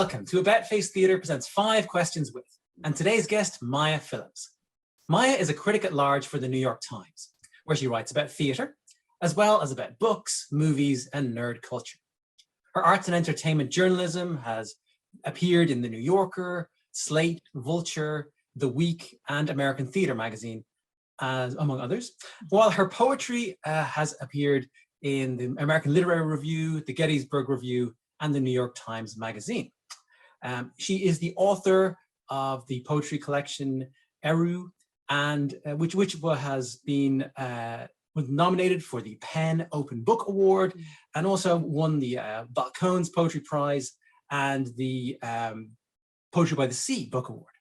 welcome to AboutFACE Theatre presents 5 Questions With, and today's guest, Maya Phillips. Maya is a critic at large for the New York Times, where she writes about theatre, as well as about books, movies, and nerd culture. Her arts and entertainment journalism has appeared in The New Yorker, Slate, Vulture, The Week, and American Theatre magazine, among others, while her poetry has appeared in the American Literary Review, the Gettysburg Review, and the New York Times Magazine. She is the author of the poetry collection Erou, and which has been was nominated for the Penn Open Book Award, and also won the Balcones Poetry Prize and the Poetry by the Sea Book Award.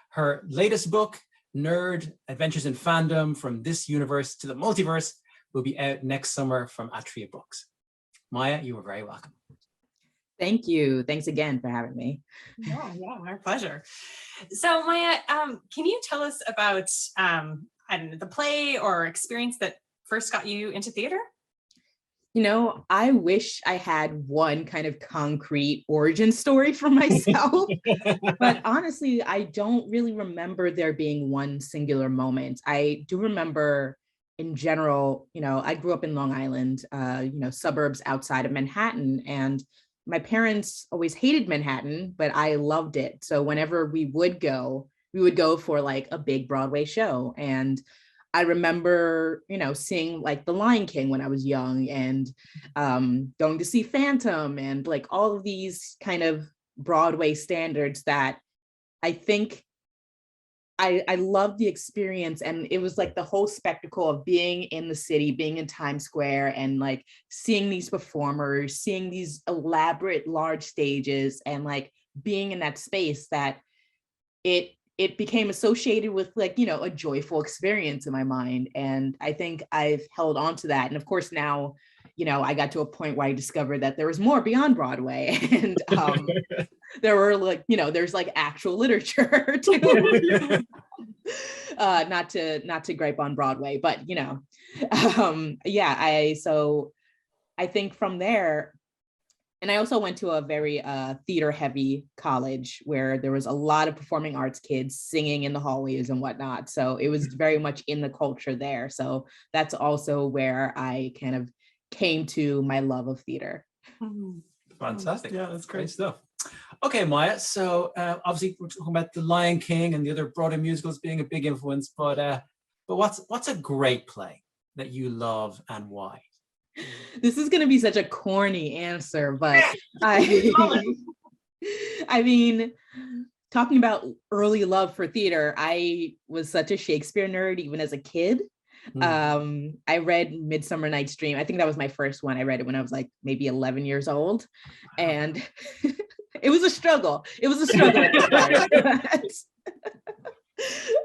Her latest book, Nerd: Adventures in Fandom From This Universe to the Multiverse, will be out next summer from Atria Books. Maya, you are very welcome. Thank you. Thanks again for having me. Yeah, our pleasure. So Maya, can you tell us about I don't know, the play or experience that first got you into theater? You know, I wish I had one kind of concrete origin story for myself, but honestly, I don't really remember there being one singular moment. I do remember in general, you know, I grew up in Long Island, suburbs outside of Manhattan, and my parents always hated Manhattan, but I loved it. So whenever we would go for like a big Broadway show. And I remember, you know, seeing like The Lion King when I was young, and going to see Phantom, and like all of these kind of Broadway standards that I think I loved the experience. And it was like the whole spectacle of being in the city, being in Times Square, and like seeing these performers, seeing these elaborate large stages, and like being in that space, that it became associated with like, you know, a joyful experience in my mind. And I think I've held on to that. And of course now, you know, I got to a point where I discovered that there was more beyond Broadway, and there were like, you know, there's like actual literature too. Not to gripe on Broadway, but you know, I think from there, and I also went to a very theater heavy college where there was a lot of performing arts kids singing in the hallways and whatnot. So it was very much in the culture there. So that's also where I kind of came to my love of theater. Fantastic. Yeah, that's great stuff. Okay, Maya, so obviously we're talking about The Lion King and the other Broadway musicals being a big influence, but what's a great play that you love and why? This is going to be such a corny answer, but I mean, talking about early love for theater, I was such a Shakespeare nerd even as a kid. I read Midsummer Night's Dream. I think that was my first one. I read it when I was like maybe 11 years old, and it was a struggle. It was a struggle at the start.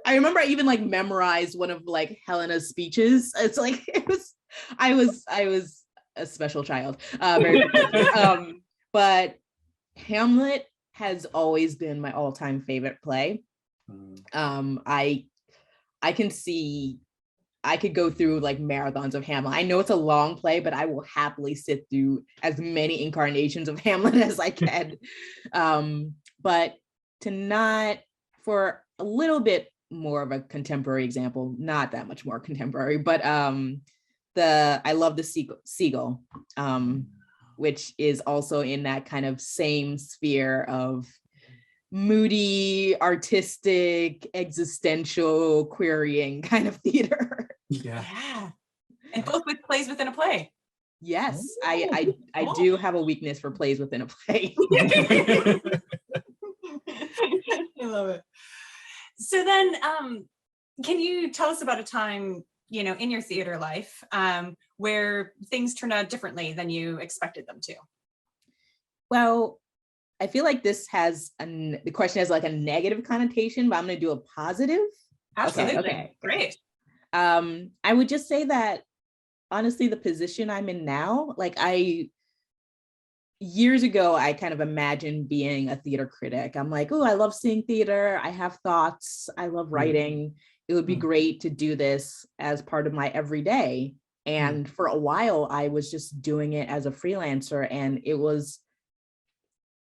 I remember I even like memorized one of like Helena's speeches. It's like I was a special child, but Hamlet has always been my all-time favorite play. I could go through like marathons of Hamlet. I know it's a long play, but I will happily sit through as many incarnations of Hamlet as I can. But for a little bit more of a contemporary example, not that much more contemporary, but I love The Seagull, which is also in that kind of same sphere of moody, artistic, existential, querying kind of theater. Yeah. And both with plays within a play. Yes, I do have a weakness for plays within a play. I love it. So then, can you tell us about a time, you know, in your theater life where things turned out differently than you expected them to? Well, I feel like this the question has like a negative connotation, but I'm going to do a positive. Absolutely. Okay. Great. I would just say that honestly, the position I'm in now, like years ago, I kind of imagined being a theater critic. I'm like, oh, I love seeing theater. I have thoughts. I love writing. It would be great to do this as part of my everyday. And for a while, I was just doing it as a freelancer, and it was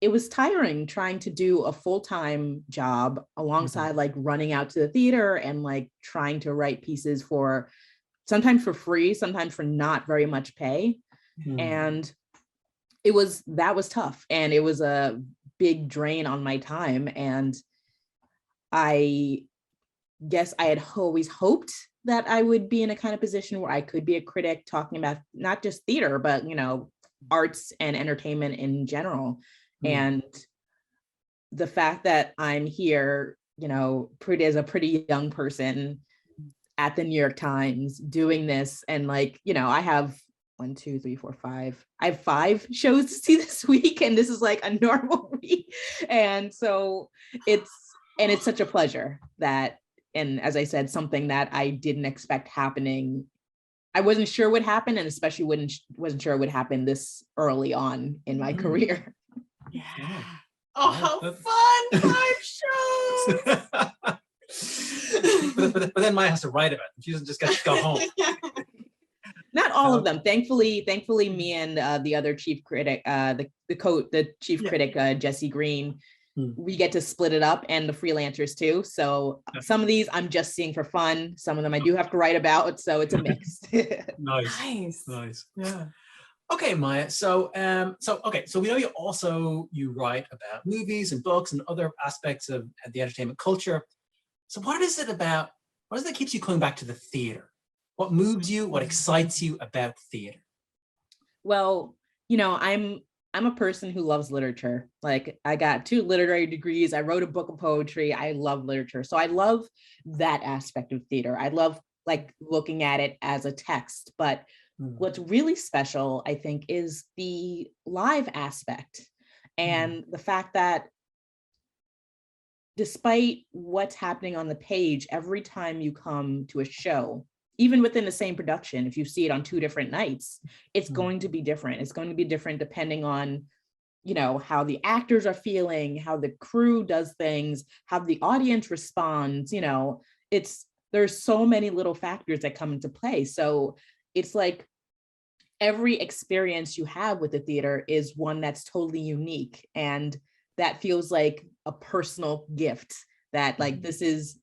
it was tiring trying to do a full-time job alongside like running out to the theater and like trying to write pieces for sometimes for free, sometimes for not very much pay. And that was tough. And it was a big drain on my time. And I guess I had always hoped that I would be in a kind of position where I could be a critic talking about not just theater, but, arts and entertainment in general. And the fact that I'm here, as a pretty young person at the New York Times doing this, and like, I have 1, 2, 3, 4, 5. I have 5 shows to see this week, and this is like a normal week. And so it's such a pleasure that, and as I said, something that I didn't expect happening. I wasn't sure would happen, and especially wasn't sure it would happen this early on in my career. Yeah. Oh, how fun! 5 shows. but then Maya has to write about them. She doesn't just get to go home. Not all of them. Thankfully, me and the other chief critic, the chief critic, Jesse Green, we get to split it up, and the freelancers too. So some of these I'm just seeing for fun. Some of them I do have to write about. So it's a mix. Nice. Yeah. Okay, Maya. So we know you write about movies and books and other aspects of the entertainment culture. So what is it that keeps you coming back to the theater? What moves you? What excites you about theater? Well, I'm a person who loves literature. Like, I got 2 literary degrees. I wrote a book of poetry. I love literature. So I love that aspect of theater. I love like looking at it as a text, but what's really special, I think, is the live aspect and the fact that despite what's happening on the page, every time you come to a show, even within the same production, if you see it on 2 different nights, it's going to be different. It's going to be different depending on, how the actors are feeling, how the crew does things, how the audience responds. There's so many little factors that come into play. So it's like every experience you have with the theater is one that's totally unique. And that feels like a personal gift that like,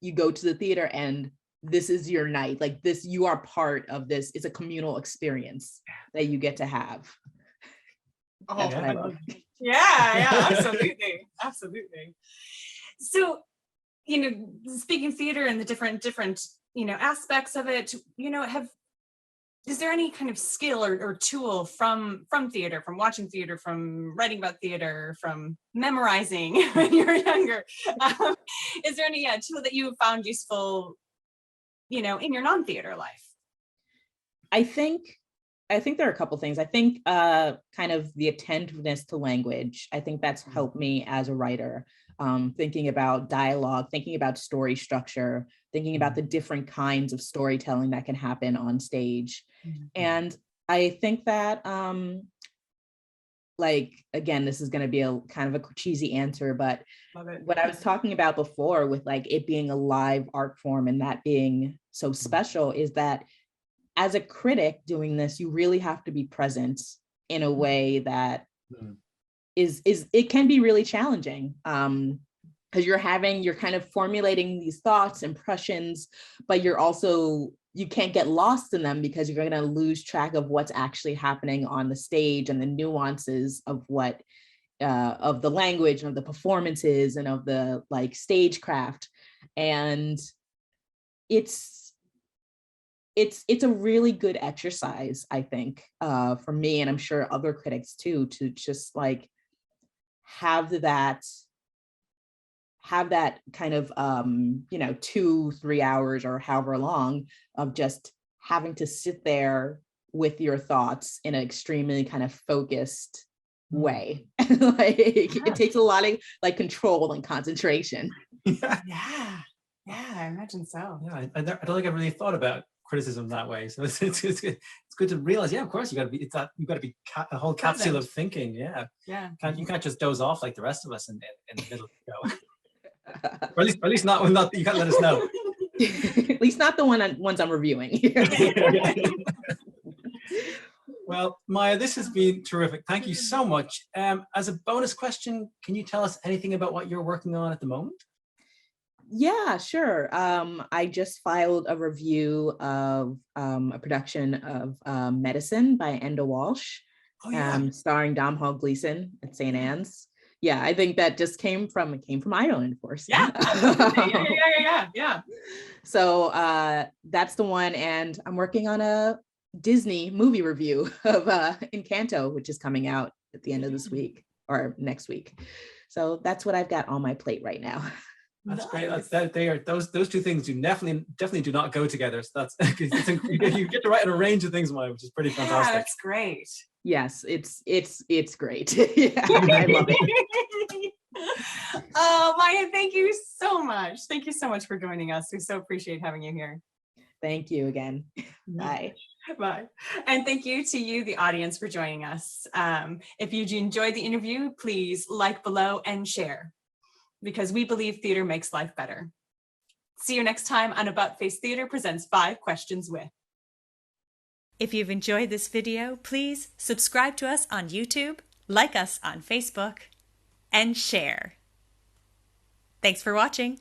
you go to the theater and this is your night. Like this, you are part of this. It's a communal experience that you get to have. That's what I love. Yeah, absolutely. Absolutely. So, speaking theater and the different, aspects of it, is there any kind of skill or tool from theater, from watching theater, from writing about theater, from memorizing when you're younger? Is there any tool that you have found useful, in your non-theater life? I think there are a couple things. I think kind of the attentiveness to language. I think that's helped me as a writer, thinking about dialogue, thinking about story structure, thinking about the different kinds of storytelling that can happen on stage. And I think that, again, this is going to be a kind of a cheesy answer, but what I was talking about before with like it being a live art form and that being so special is that as a critic doing this, you really have to be present in a way that it can be really challenging. Because you're kind of formulating these thoughts, impressions, but you can't get lost in them because you're going to lose track of what's actually happening on the stage and the nuances of what of the language and of the performances and of the like stagecraft. And it's a really good exercise, I think, for me, and I'm sure other critics too, to just like have that kind of 2-3 hours or however long of just having to sit there with your thoughts in an extremely kind of focused way. It takes a lot of like control and concentration. Yeah, I imagine so. Yeah, I don't think I really thought about criticism that way. So it's good to realize. Yeah, of course you got to be a whole capsule of thinking. Yeah. You can't just doze off like the rest of us in the middle of the show. Or at least not you can't let us know. At least not the ones I'm reviewing. Well, Maya, this has been terrific. Thank you so much. As a bonus question, can you tell us anything about what you're working on at the moment? Yeah, sure. I just filed a review of a production of Medicine by Enda Walsh, Oh, yeah. starring Domhnall Gleeson at St. Anne's. Yeah, I think that just came from Ireland, of course. Yeah. Yeah. So that's the one, and I'm working on a Disney movie review of Encanto, which is coming out at the end of this week or next week. So that's what I've got on my plate right now. That's great. Those two things do definitely do not go together. So that's you get to write on a range of things, Maya, which is pretty fantastic. Yeah, that's great. Yes, it's great. Yeah, I love it. Oh, Maya, thank you so much. Thank you so much for joining us. We so appreciate having you here. Thank you again. Bye. Bye. And thank you to you, the audience, for joining us. If you enjoyed the interview, please like below and share, because we believe theater makes life better. See you next time on AboutFACE Theater presents 5 Questions With. If you've enjoyed this video, please subscribe to us on YouTube, like us on Facebook, and share. Thanks for watching.